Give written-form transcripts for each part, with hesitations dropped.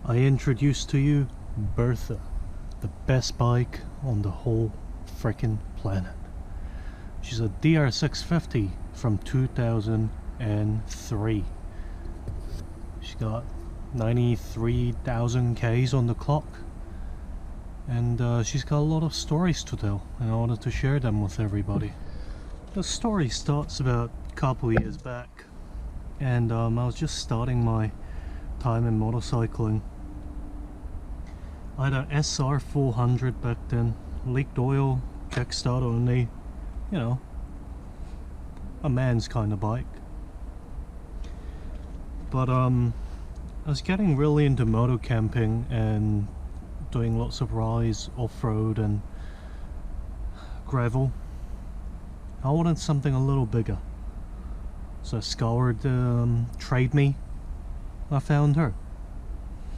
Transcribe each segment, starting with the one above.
I introduce to you Bertha, the best bike on the whole frickin' planet. She's a DR650 from 2003. She's got 93,000 Ks on the clock, and she's got a lot of stories to tell, and I wanted to share them with everybody. The story starts about a couple years back, and I was just starting my time in motorcycling. I had an SR 400 back then, leaked oil, kickstart only, you know, a man's kind of bike. But I was getting really into moto camping and doing lots of rides, off-road and gravel. I wanted something a little bigger, so I scoured Trade Me. I found her.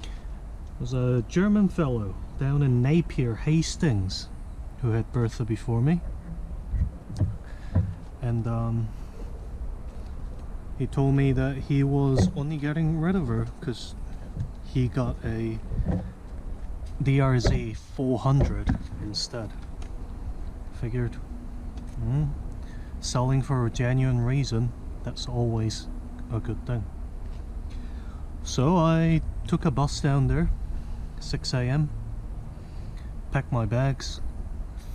It was a German fellow down in Napier, Hastings, who had Bertha before me, and he told me that he was only getting rid of her because he got a DRZ 400 instead. Figured, selling for a genuine reason, that's always a good thing. So I took a bus down there, 6 AM, packed my bags,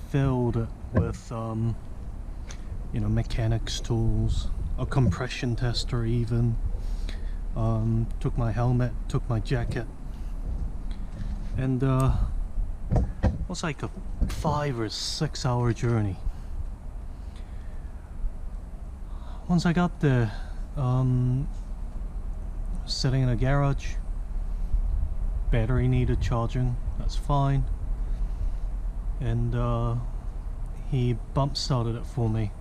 filled it with you know, mechanics tools, a compression tester even, took my helmet, took my jacket, and it was like a 5 or 6 hour journey. Once I got there, sitting in a garage, battery needed charging, that's fine, and he bump started it for me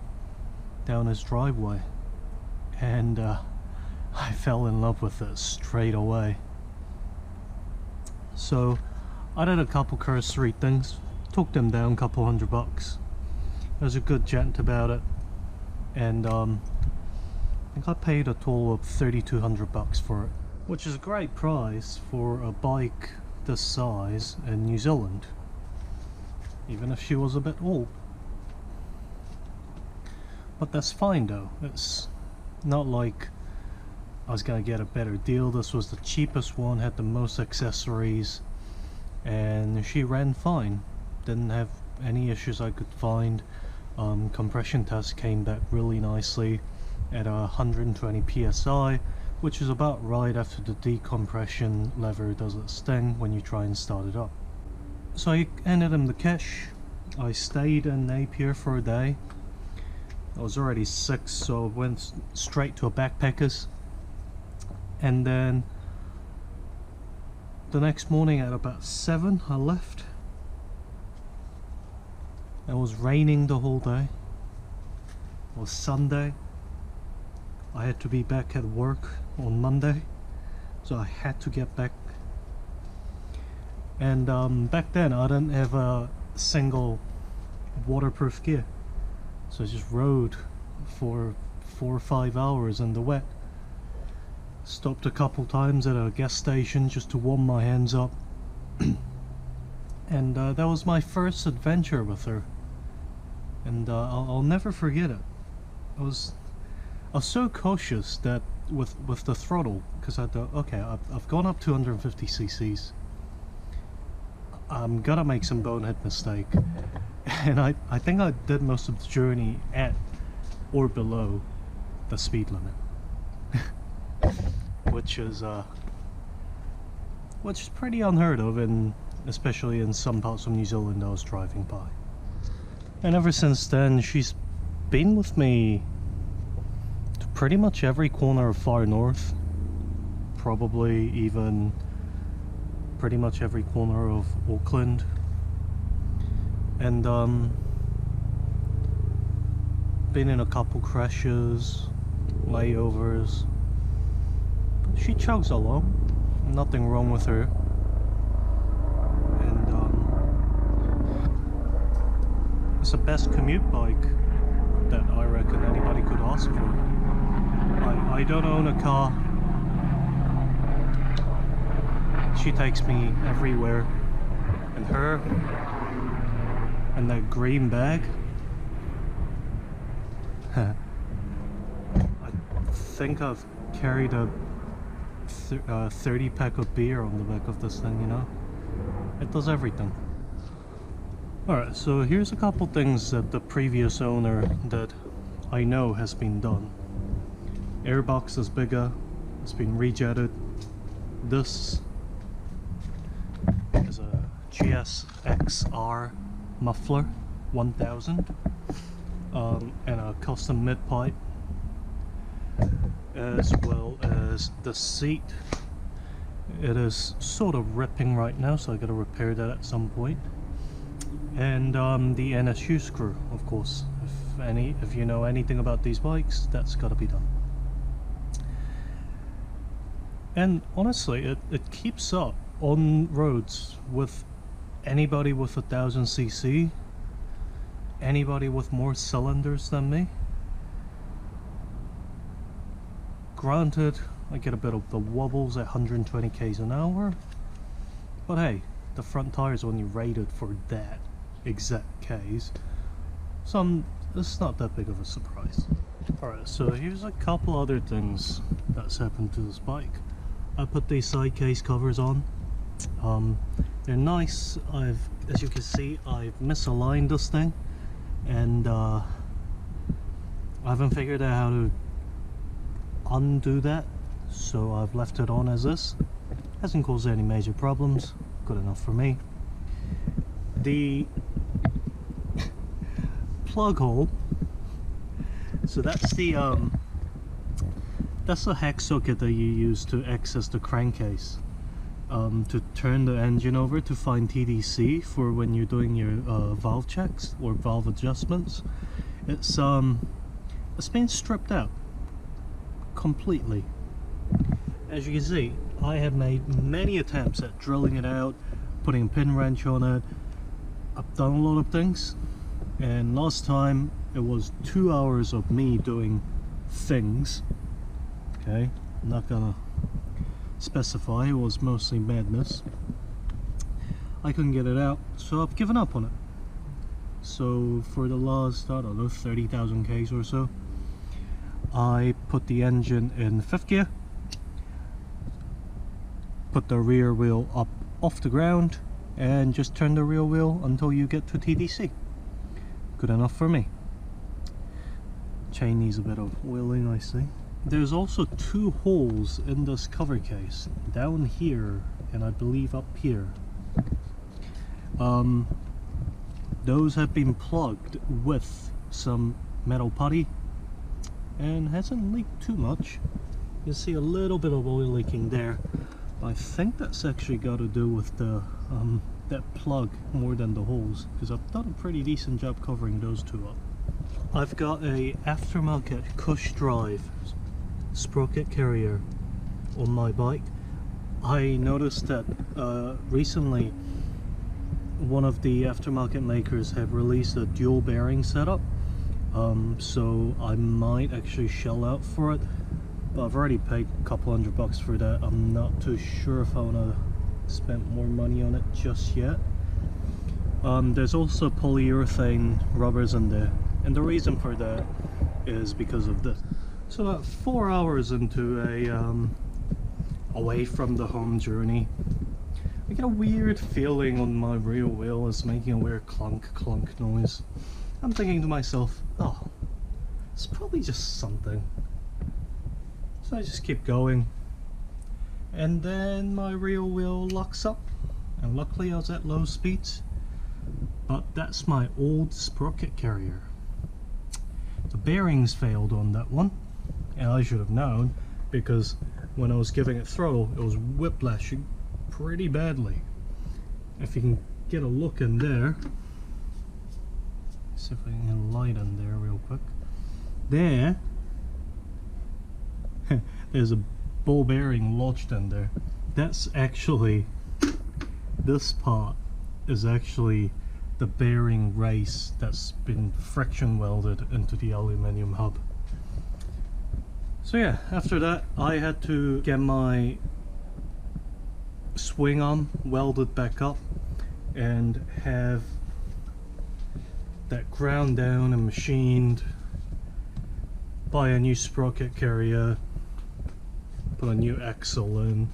down his driveway, and I fell in love with it straight away. So I did a couple cursory things, took them down a couple $100. I was a good gent about it, and I think I paid a total of $3,200 for it, which is a great price for a bike this size in New Zealand, even if she was a bit old. But that's fine though, it's not like I was gonna get a better deal. This was the cheapest one, had the most accessories, and she ran fine, didn't have any issues I could find. Compression test came back really nicely at 120 psi, which is about right after the decompression lever does its thing when you try and start it up. So I handed him the cash. I stayed in Napier for a day. I was already sick, so I went straight to a backpackers, and then the next morning at about 7 I left. It was raining the whole day. It was Sunday. I had to be back at work on Monday, so I had to get back. And back then I didn't have a single waterproof gear, so I just rode for 4 or 5 hours in the wet. Stopped a couple times at a gas station just to warm my hands up. And that was my first adventure with her, and I'll never forget it. I was so cautious that with the throttle, because I thought, okay, I've gone up 250 cc's. I'm gonna make some bonehead mistake, and I think I did most of the journey at or below the speed limit, which is pretty unheard of, and especially in some parts of New Zealand I was driving by. And ever since then, she's been with me to pretty much every corner of far north, probably even pretty much every corner of Auckland, and been in a couple crashes, layovers. She chugs along, nothing wrong with her, and it's the best commute bike that I reckon anybody could ask for. I don't own a car. She takes me everywhere. And her and that green bag. I think I've carried a 30 pack of beer on the back of this thing, you know? It does everything. Alright, so here's a couple things that the previous owner that I know has been done. Airbox is bigger, it's been rejetted. This is a GSXR muffler 1000 and a custom mid pipe, as well as the seat. It is sort of ripping right now, so I gotta repair that at some point. And the NSU screw, of course. If you know anything about these bikes, that's gotta be done. And honestly, it keeps up on roads with anybody with 1000cc, anybody with more cylinders than me. Granted, I get a bit of the wobbles at 120 k's an hour, but hey, the front tire is only rated for that exact k's, so it's not that big of a surprise. Alright, so here's a couple other things that's happened to this bike. I put these side case covers on. They're nice. As you can see, I've misaligned this thing, and I haven't figured out how to undo that, so I've left it on as this. Hasn't caused any major problems. Good enough for me. The plug hole, so that's the hex socket that you use to access the crankcase, to turn the engine over to find TDC for when you're doing your valve checks or valve adjustments. It's been stripped out completely. As you can see, I have made many attempts at drilling it out, putting a pin wrench on it. I've done a lot of things, and last time it was 2 hours of me doing things. Okay, I'm not gonna specify, it was mostly madness. I couldn't get it out, so I've given up on it. So for the last, I don't know, 30,000 k's or so, I put the engine in 5th gear, put the rear wheel up off the ground, and just turn the rear wheel until you get to TDC. Good enough for me. Chain needs a bit of oiling, I see. There's also 2 holes in this cover case, down here and I believe up here. Those have been plugged with some metal putty and hasn't leaked too much. You can see a little bit of oil leaking there. I think that's actually got to do with the that plug more than the holes, because I've done a pretty decent job covering those 2 up. I've got a aftermarket Cush Drive sprocket carrier on my bike. I noticed that recently one of the aftermarket makers have released a dual bearing setup, so I might actually shell out for it, but I've already paid a couple $100 for that. I'm not too sure if I want to spend more money on it just yet. There's also polyurethane rubbers in there, and the reason for that is because of this. So about 4 hours into a away from the home journey, I get a weird feeling on my rear wheel. It's making a weird clunk clunk noise. I'm thinking to myself, oh, it's probably just something. So I just keep going, and then my rear wheel locks up, and luckily I was at low speeds. But that's my old sprocket carrier. The bearings failed on that one, and I should have known, because when I was giving it throttle, it was whiplashing pretty badly. If you can get a look in there, see if I can get a light in there real quick. There, there's a ball bearing lodged in there. That's actually, this part is actually the bearing race that's been friction welded into the aluminium hub. So yeah, after that I had to get my swing arm welded back up and have that ground down and machined, buy a new sprocket carrier, put a new axle in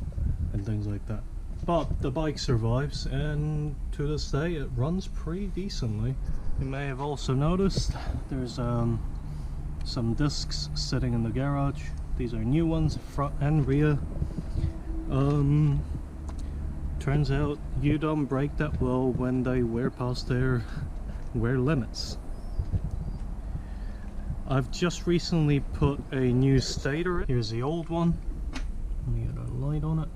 and things like that. But the bike survives, and to this day it runs pretty decently. You may have also noticed there's some discs sitting in the garage. These are new ones, front and rear. Turns out you don't brake that well when they wear past their wear limits. I've just recently put a new stator in. Here's the old one. Let me get a light on it.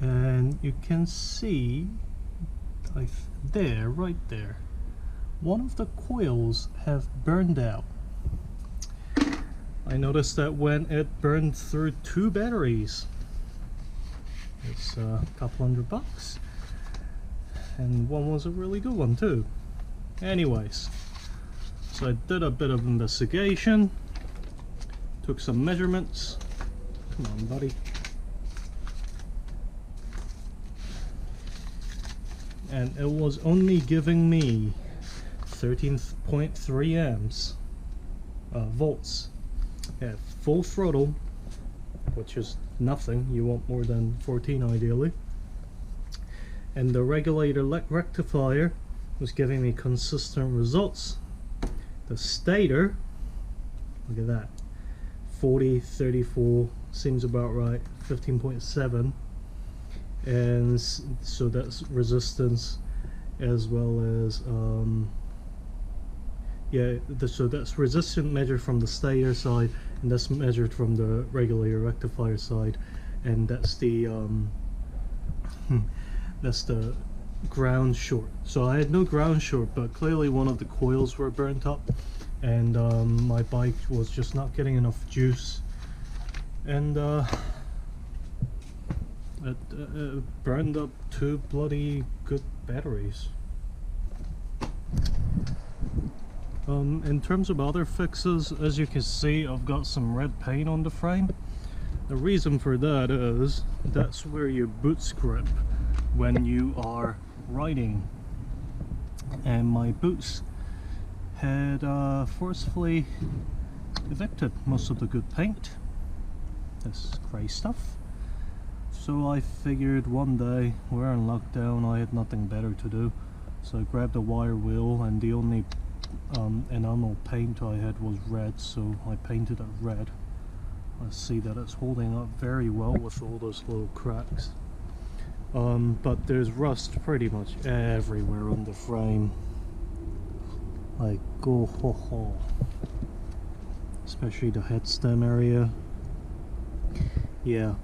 And you can see there, right there, one of the coils have burned out. I noticed that when it burned through 2 batteries. It's a couple $100, and one was a really good one too. Anyways, so I did a bit of investigation, took some measurements. Come on, buddy. And it was only giving me 13.3 amps volts at full throttle, which is nothing. You want more than 14 ideally. And the regulator rectifier was giving me consistent results. The stator, look at that, 40, 34 seems about right, 15.7. And so that's resistance as well as so that's resistance measured from the stator side, and that's measured from the regulator rectifier side, and that's the that's the ground short. So I had no ground short, but clearly one of the coils were burnt up, and my bike was just not getting enough juice, and it burned up 2 bloody good batteries. In terms of other fixes, as you can see, I've got some red paint on the frame. The reason for that is that's where your boots grip when you are riding, and my boots had forcefully evicted most of the good paint, this grey stuff. So I figured one day, we're in lockdown, I had nothing better to do, so I grabbed a wire wheel, and the only enamel paint I had was red, so I painted it red. I see that it's holding up very well with all those little cracks. But there's rust pretty much everywhere on the frame. Like, go ho ho. Especially the head stem area. Yeah.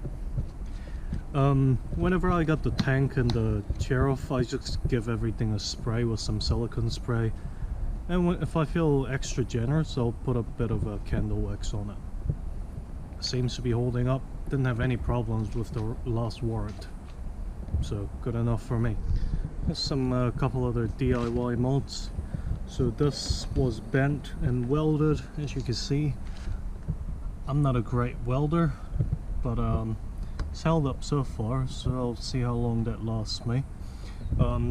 Whenever I got the tank and the chair off, I just give everything a spray with some silicone spray. And if I feel extra generous, I'll put a bit of a candle wax on it. Seems to be holding up. Didn't have any problems with the last warrant, so good enough for me. There's some couple other DIY mods. So this was bent and welded, as you can see. I'm not a great welder, but it's held up so far, so I'll see how long that lasts me.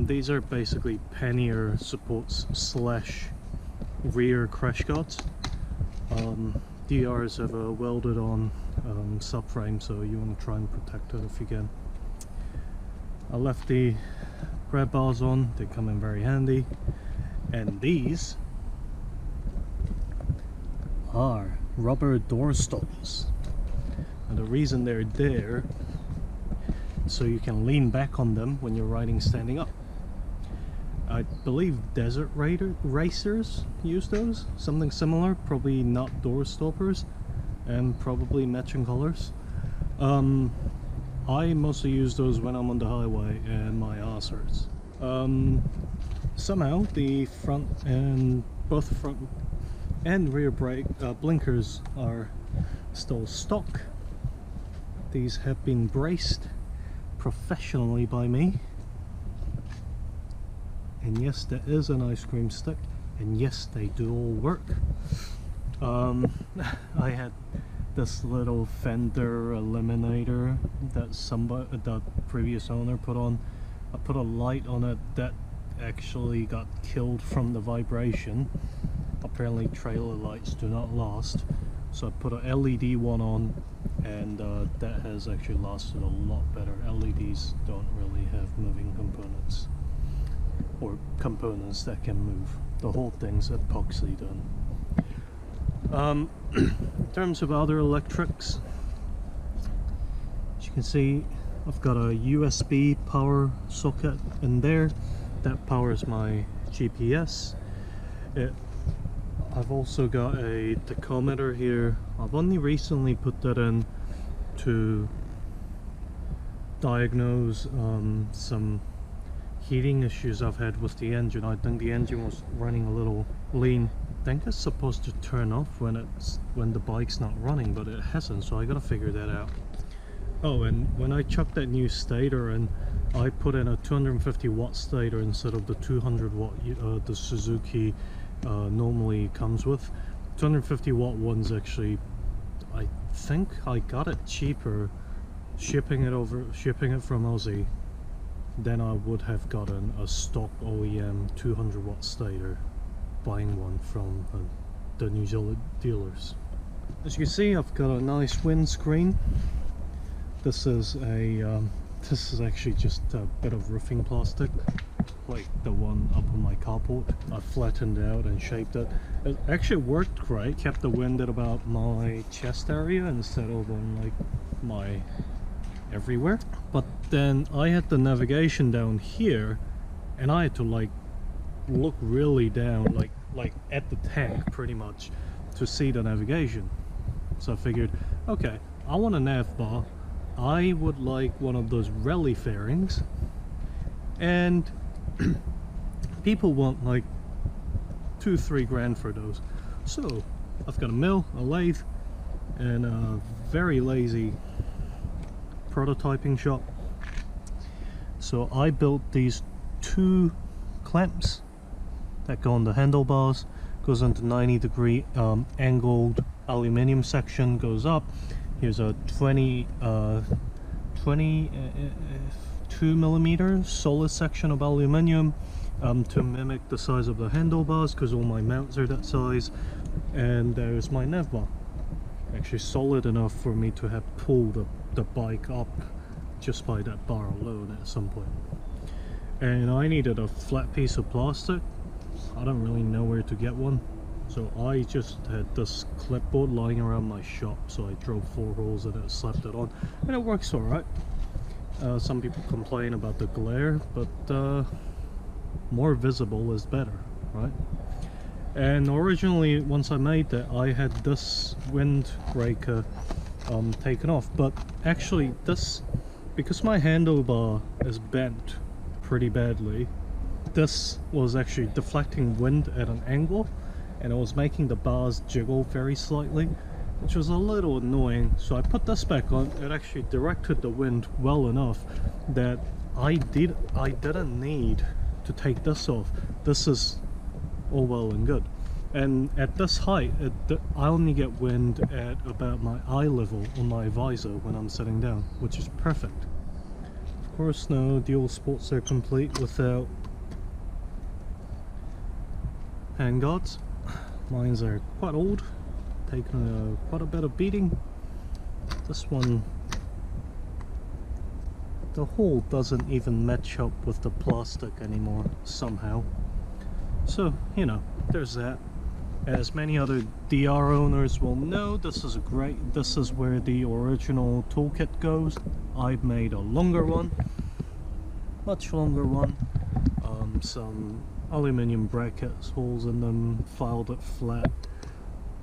These are basically pannier supports slash rear crash guards. DRs have a welded on subframe, so you want to try and protect it if you can. I left the grab bars on, they come in very handy. And these are rubber door stops. And the reason they're there, so you can lean back on them when you're riding standing up. I believe desert racers use those, something similar, probably not door stoppers, and probably matching colors. I mostly use those when I'm on the highway and my ass hurts. Somehow the front and both front and rear brake blinkers are still stock. These have been braced professionally by me, and yes, there is an ice cream stick, and yes, they do all work. I had this little fender eliminator that the previous owner put on. I put a light on it that actually got killed from the vibration. Apparently trailer lights do not last, so I put a LED one on, and that has actually lasted a lot better. LEDs don't really have moving components, or components that can move. The whole thing's epoxy done. In terms of other electrics, as you can see, I've got a USB power socket in there that powers my GPS. I've also got a tachometer here. I've only recently put that in to diagnose some heating issues I've had with the engine. I think the engine was running a little lean. I think it's supposed to turn off when the bike's not running, but it hasn't, so I gotta figure that out. Oh, and when I chucked that new stator in, I put in a 250 watt stator instead of the 200 watt the Suzuki normally comes with. 250 watt ones actually, I think I got it cheaper shipping it from Aussie than I would have gotten a stock OEM 200 watt stator buying one from the New Zealand dealers. As you can see, I've got a nice windscreen. This is actually just a bit of roofing plastic, like the one up on my carport. I flattened out and shaped it. It actually worked great, kept the wind at about my chest area instead of on like my everywhere. But then I had the navigation down here, and I had to like look really down, like at the tank pretty much, to see the navigation. So I figured, okay, I want a nav bar. I would like one of those rally fairings, and people want like 2-3 grand for those. So I've got a mill, a lathe, and a very lazy prototyping shop. So I built these 2 clamps that go on the handlebars, goes into 90-degree angled aluminium section, goes up. Here's a 22mm solid section of aluminium to mimic the size of the handlebars, because all my mounts are that size. And there's my nav bar, actually solid enough for me to have pulled the bike up just by that bar alone at some point. And I needed a flat piece of plastic. I don't really know where to get one, so I just had this clipboard lying around my shop, so I drove 4 holes in it, slapped it on, and it works alright. Some people complain about the glare, but more visible is better, right? And originally, once I made that, I had this windbreaker taken off, but actually this, because my handlebar is bent pretty badly, this was actually deflecting wind at an angle, and it was making the bars jiggle very slightly, which was a little annoying. So I put this back on. It actually directed the wind well enough that I didn't need to take this off. This is all well and good. And at this height, I only get wind at about my eye level on my visor when I'm sitting down, which is perfect. Of course, no dual sports are complete without handguards. Mines are quite old, taken quite a bit of beating. This one, the hole doesn't even match up with the plastic anymore somehow. So, you know, there's that. As many other DR owners will know, this is where the original toolkit goes. I've made a longer one, much longer one. Some aluminium brackets, holes in them, filed it flat,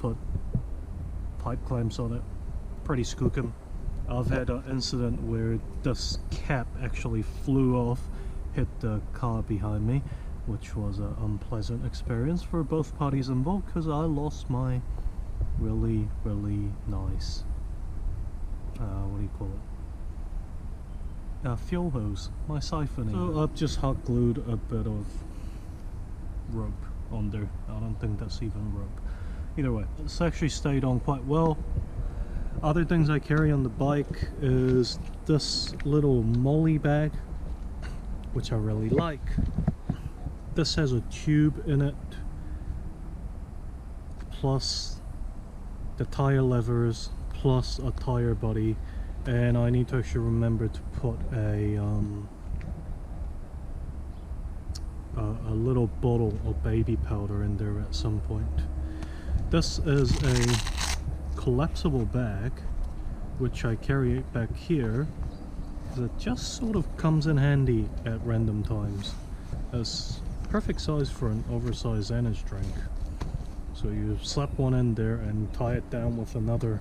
put pipe clamps on it, pretty skookum. I've had an incident where this cap actually flew off, hit the car behind me, which was an unpleasant experience for both parties involved, because I lost my really nice, what do you call it? Fuel hose, my siphoning. So I've just hot glued a bit of rope on there. I don't think that's even rope. Either way, it's actually stayed on quite well. Other things I carry on the bike is this little molly bag, which I really like. This has a tube in it, plus the tire levers, plus a tire body, and I need to actually remember to put a little bottle of baby powder in there at some point. This is a collapsible bag, which I carry back here. That just sort of comes in handy at random times. It's perfect size for an oversized energy drink. So you slap one in there and tie it down with another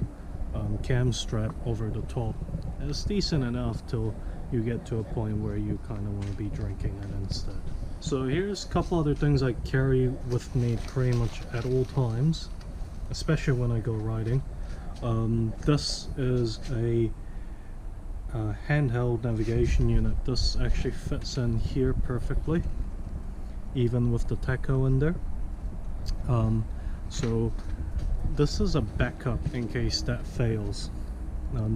cam strap over the top. It's decent enough till you get to a point where you kind of want to be drinking it instead. So here's a couple other things I carry with me pretty much at all times, especially when I go riding. This is a handheld navigation unit. This actually fits in here perfectly, even with the tacho in there. So this is a backup in case that fails.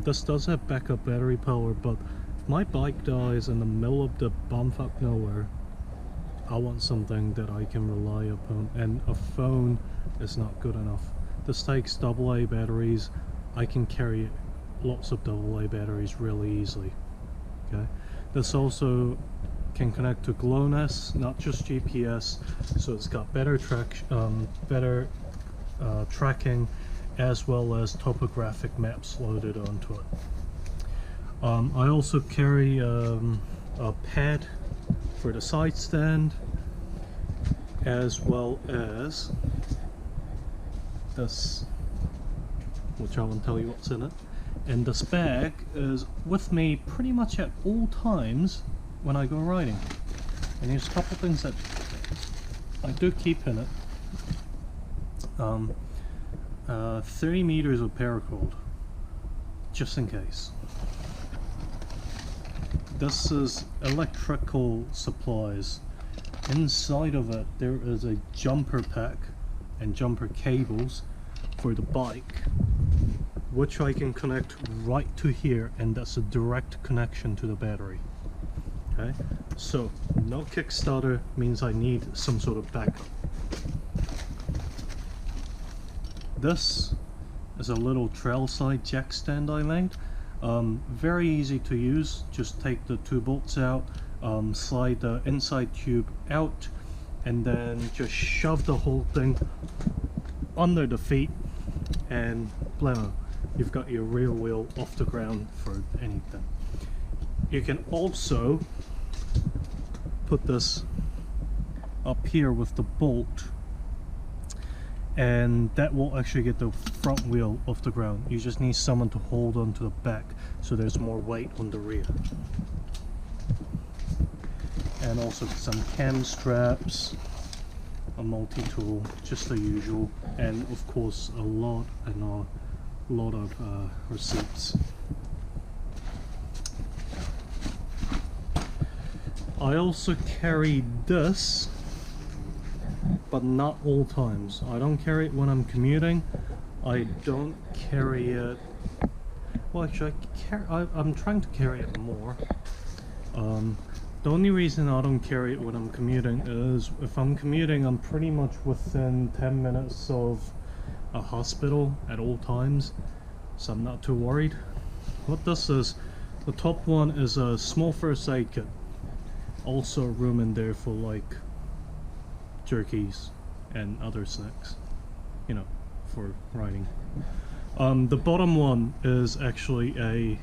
This does have backup battery power, but if my bike dies in the middle of the bumfuck nowhere, I want something that I can rely upon, and a phone is not good enough. This takes AA batteries. I can carry lots of AA batteries really easily. Okay, this also can connect to GLONASS, not just GPS, so it's got better tracking as well as topographic maps loaded onto it. I also carry a pad for the side stand, as well as this, which I won't tell you what's in it. And this bag is with me pretty much at all times when I go riding. And there's a couple things that I do keep in it. 30 meters of paracord, just in case. This is electrical supplies. Inside of it there is a jumper pack and jumper cables for the bike, which I can connect right to here, and that's a direct connection to the battery. Okay, so no Kickstarter means I need some sort of backup. This is a little trail side jack stand I made. Very easy to use. Just take the two bolts out, slide the inside tube out, and then just shove the whole thing under the feet, and blammo, you've got your rear wheel off the ground for anything. You can also put this up here with the bolt, and that will actually get the front wheel off the ground. You just need someone to hold onto the back so there's more weight on the rear. And also some cam straps, a multi-tool, just the usual, and of course a lot of receipts. I also carry this, but not all times. I don't carry it when I'm commuting. I don't carry it, well actually I'm trying to carry it more. The only reason I don't carry it when I'm commuting is if I'm commuting I'm pretty much within 10 minutes of a hospital at all times, so I'm not too worried. What this is, the top one is a small first aid kit. Also room in there for like jerkies and other snacks, you know, for riding. The bottom one is actually a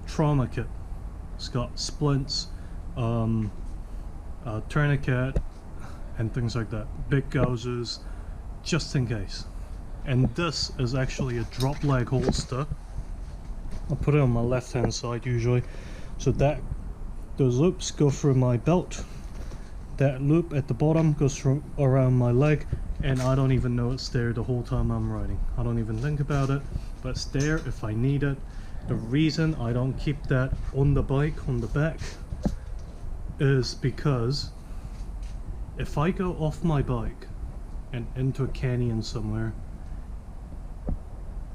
trauma kit. It's got splints, a tourniquet, and things like that. Big gauzes, just in case. And this is actually a drop leg holster. I'll put it on my left hand side usually, so that those loops go through my belt. That loop at the bottom goes through around my leg, and I don't even know it's there the whole time I'm riding. I don't even think about it, but it's there if I need it. The reason I don't keep that on the bike, on the back, is because if I go off my bike and into a canyon somewhere,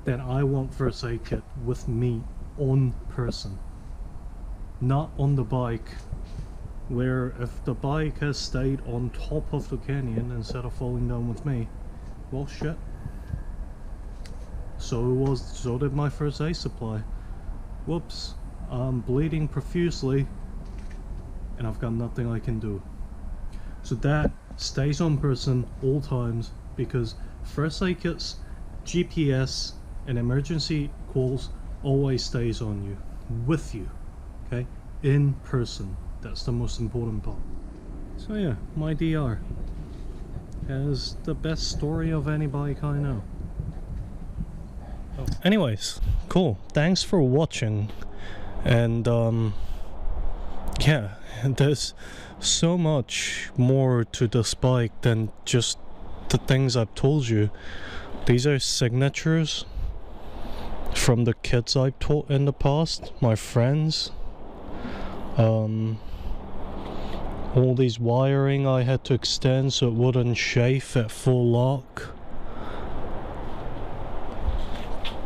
then I want first aid kit with me on person, not on the bike, where if the bike has stayed on top of the canyon instead of falling down with me, well shit. So did my first aid supply. Whoops, I'm bleeding profusely and I've got nothing I can do. So that stays on person all times, because first aid kits, GPS and emergency calls always stays on you, with you, okay, in person. That's the most important part. So yeah, my DR has the best story of any bike I know. Anyways, cool, thanks for watching. And yeah, there's so much more to this bike than just the things I've told you. These are signatures from the kids I've taught in the past, my friends. All these wiring I had to extend so it wouldn't chafe at full lock.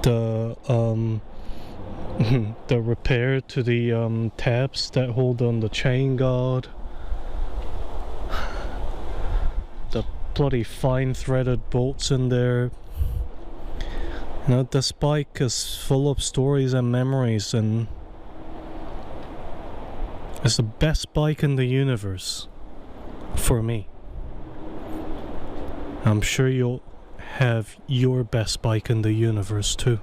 The the repair to the tabs that hold on the chain guard. The bloody fine threaded bolts in there. You know, this bike is full of stories and memories, and it's the best bike in the universe for me. I'm sure you'll have your best bike in the universe too.